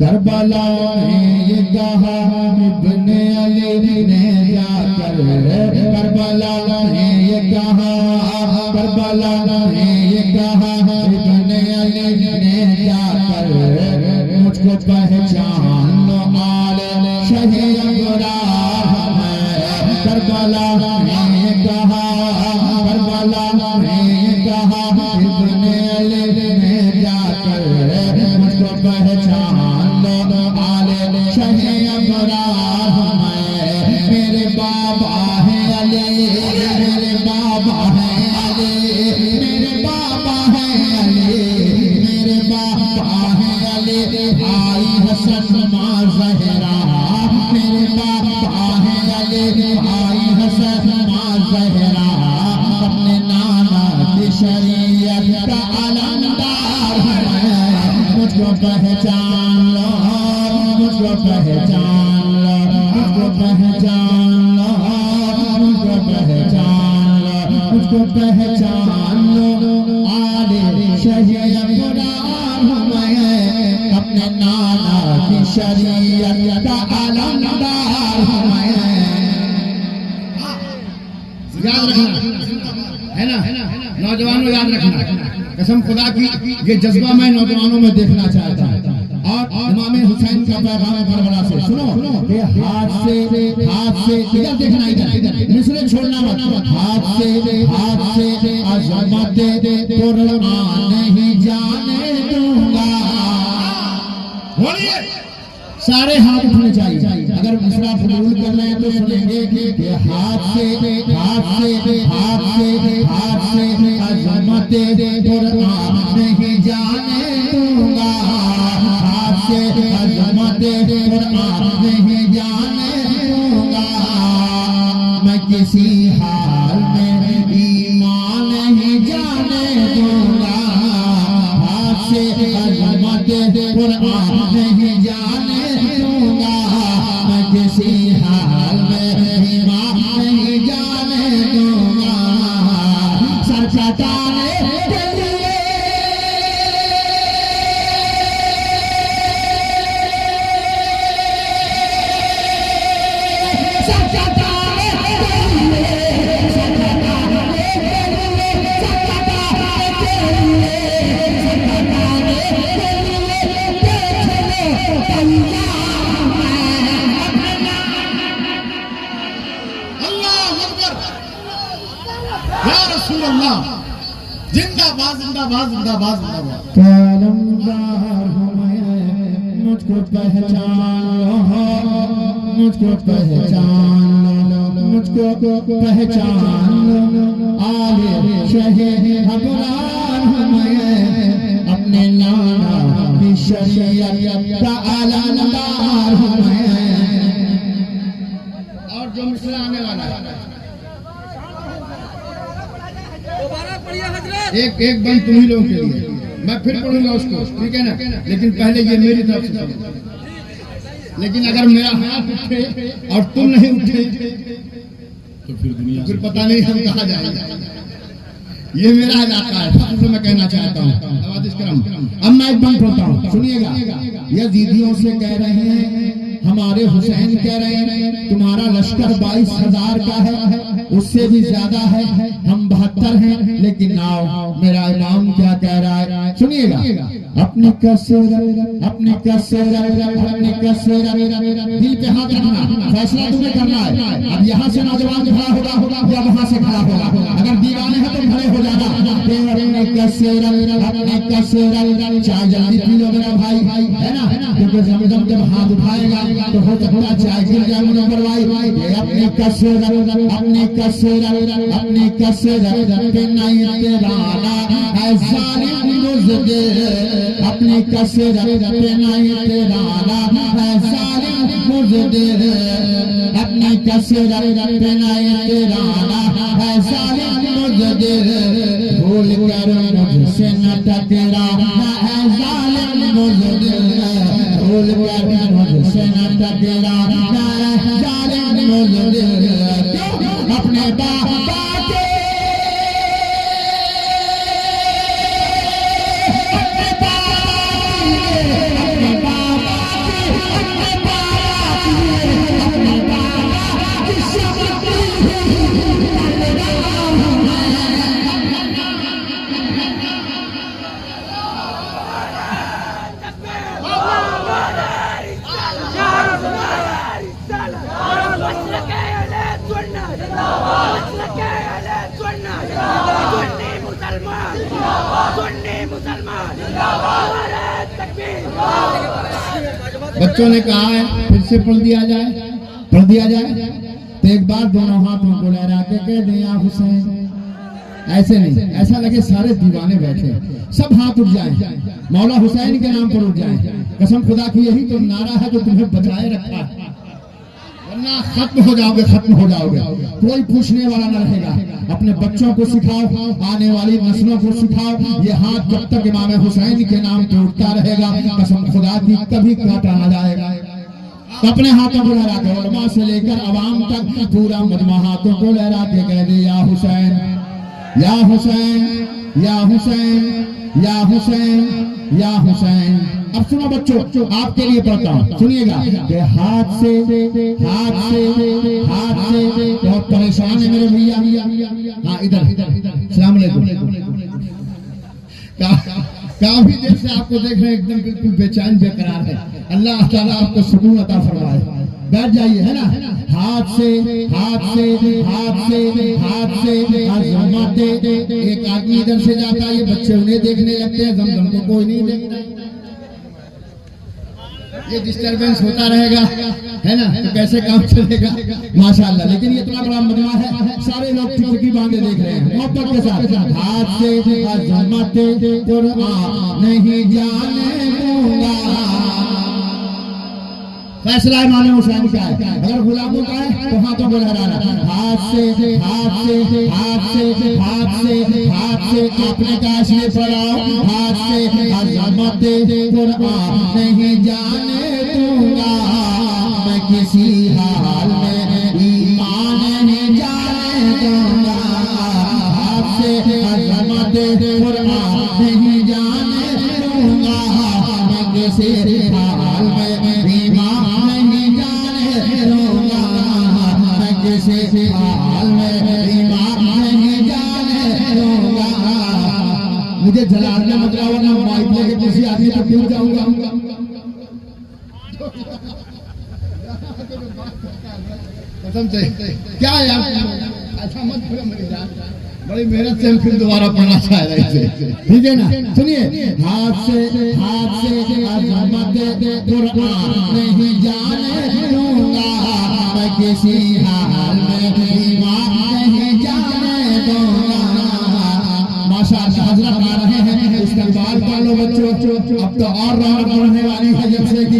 Karbala में ये कहा इब्ने अली ने जाकर, करबला में ये कहा, करबला में ये कहा इब्ने अली ने जाकर, मुझको पहचान लो आले शहीद अबरार है। करबला में ये कहा, करबला में ये कहा इब्ने अली ने जाकर, मुझको पहचान लो आले शहीद अबरार है। मेरे बाबा है अली, मेरे बाबा है अली, मेरे बाबा है अली, मेरे बाबा है अली, भाई हसन मां ज़हरा। मेरे बाबा है अली, भाई हसन मां ज़हरा। अपने नाना की शरीयत का अलमदार है। मुझको पहचान लो, मुझको पहचान लो, मुझको पहचान लो, मुझको पहचान लो, मुझको पहचान लो आले शहीद अबरार मैं। अपने नाना की शरीयत का अलमदार मैं। याद रखना है ना, नौजवानों याद रखना, कसम खुदा की ये जज्बा मैं नौजवानों में देखना चाहता हूँ। और इमाम हुसैन का पैगाम करबला से सुनो कि हाथ से इधर देखना, इधर मिसरे छोड़ना मत। हाथ से अज़मत कुरान नहीं जाने दूंगा। बोलिए, सारे हाथ उठने चाहिए। अगर मिसरा फजूल कर रहे हैं तो सुनेंगे कि हाथ से अज़मत कुरान नहीं जाने दूंगा। हाथ से अज़मत कुरान नहीं जाने दूंगा। मैं किसी हाल में ईमान नहीं जाने दूंगा। हाथ से अज़मत कुरान नहीं जाने दूंगा। मैं किसी हाल में ईमान नहीं जाने दूंगा। सर कटाने के लिए जिंदाबाद जिंदाबाद जिंदाबाद जिंदाबाद। कलमदार हूँ मैं, मुझको पहचान लो, मुझको पहचान लो, मुझको पहचान लो आले शहीद अबरार हूँ मैं। अपने नाना की शरीयत का अलमदार हूँ मैं। और जो मिसरा आने वाला है एक बंद तुम ही लोगों के लिए, मैं फिर पढ़ूंगा उसको, ठीक है ना। लेकिन पहले ये मेरी तरफ से सुनो। लेकिन अगर मेरा हाथ उठे और तुम नहीं उठे तो फिर पता नहीं हम कहाँ जाएंगे। ये मेरा इलाका है, तो मैं कहना चाहता हूँ। अब मैं एक बंद पढ़ता हूँ, सुनिएगा। यजीदियों से कह रहे हैं, हमारे हुसैन कह रहे हैं तुम्हारा लश्कर 22,000 का है, उससे भी ज्यादा है, हम 72 हैं। लेकिन आओ, मेरा इमाम क्या कह रहा है सुनिएगा। अपनी कसर, अपनी कसर, अपनी कसर, दिल पे हाथ रखना, फैसला तुम्हें करना है। अब यहाँ से नौजवान खड़ा होगा या वहां से खड़ा होगा। अगर दीवाने हैं तो खड़े हो जाना। अपनी कसर, अपनी कसर, चाय जल्दी पी लो मेरा भाई, है ना, क्योंकि जमजम जब हाथ उठाएगा तो हो सकता है चाय गिर जाए मुनव्वर भाई। अपनी कसर, अपनी कसर, अपनी कसर पे नहीं तेराना है जालिम मुज़दिर। अपनी कसर पे नहीं तेराना है जालिम मुज़दिर। अपनी कसर पे नहीं तेराना है जालिम मुज़दिर। भूल कर मुझसे न टकराना है जालिम मुज़दिर। भूल कर मुझसे न टकराना है जालिम मुज़दिर। अपने बाबा के अपने बाबा बच्चों ने कहा है फिर से पढ़ दिया जाए। तो एक बार दोनों हाथों को लहरा के कह दे या हुसैन। ऐसे नहीं, ऐसा लगे सारे दीवाने बैठे, सब हाथ उठ जाए, मौला हुसैन के नाम पर उठ जाए। कसम खुदा की यही तो नारा है जो तुम्हें बचाए रखा है, वरना खत्म हो जाओगे। कोई पूछने वाला न रहेगा। अपने बच्चों को सिखाओ, आने वाली नस्लों को सिखाओ, ये हाथ जब तक इमाम हुसैन के नाम पे उठता रहेगा, कसम खुदा की कभी काटा न जाएगा। अपने हाथों को लहरा के, उलमा से लेकर अवाम तक पूरा मजमा हाथों को लहरा के कह दे या हुसैन, या हुसैन, या हुसैन, या हुसैन, या हुसैन। अब सुनो बच्चों, आपके लिए पढ़ता हूँ, सुनिएगा। हाथ से बहुत परेशान है मेरे भैया। हाँ इधर, सलाम अलैकुम। काफी देर से आपको देख रहे हैं, एकदम बिल्कुल बेचैन बेकरार है। अल्लाह ताला आपको सुकून अता फरमाए। बैठ जाइए, है ना। हाथ से एक आदमी इधर से जाता है, ये बच्चे उन्हें देखने लगते हैं, जमजम को कोई नहीं देखता। ये डिस्टरबेंस होता रहेगा, है ना, तो कैसे काम चलेगा। माशाअल्लाह, लेकिन ये इतना बड़ा मजमा है, सारे लोग टिकटी बांधे देख रहे हैं मोहब्बत के साथ। हाथ से अज़मत कुरान नहीं जाने दूंगा, फैसला इमाम हुसैन का है। अगर गुलामों का है तो हाथों को लहराना। हाथ से आपने काश में पढ़ाओ, हाथ से अज़मत कुरान नहीं जाने दूंगा, मैं किसी हाल में ईमान नहीं जाने दूंगा। हाथ से अज़मत कुरान नहीं जाने दूंगा, मैं किसी हाल में ईमान नहीं जाने दूंगा, मैं किसी हाल में ईमान नहीं जाने दूंगा। मुझे जलाने मत रहा, वरना माइक लेके किसी आदमी को क्यों जाऊंगा। कसम से क्या यार, ऐसा मत करो मेरी जान, बड़ी मेहनत से हम फिर दोबारा पढ़ना चाह रहे थे, ठीक है ना। सुनिए, हाथ से अज़मत कुरान नहीं जाने दूंगा, मैं किसी हाल में ईमान नहीं जाने दूंगा। माशाअल्लाह, हज़रत आ रहे हैं, इस्तेक़बाल कर लो बच्चों। अब तो और रौनक बढ़ने वाली है, जब से कि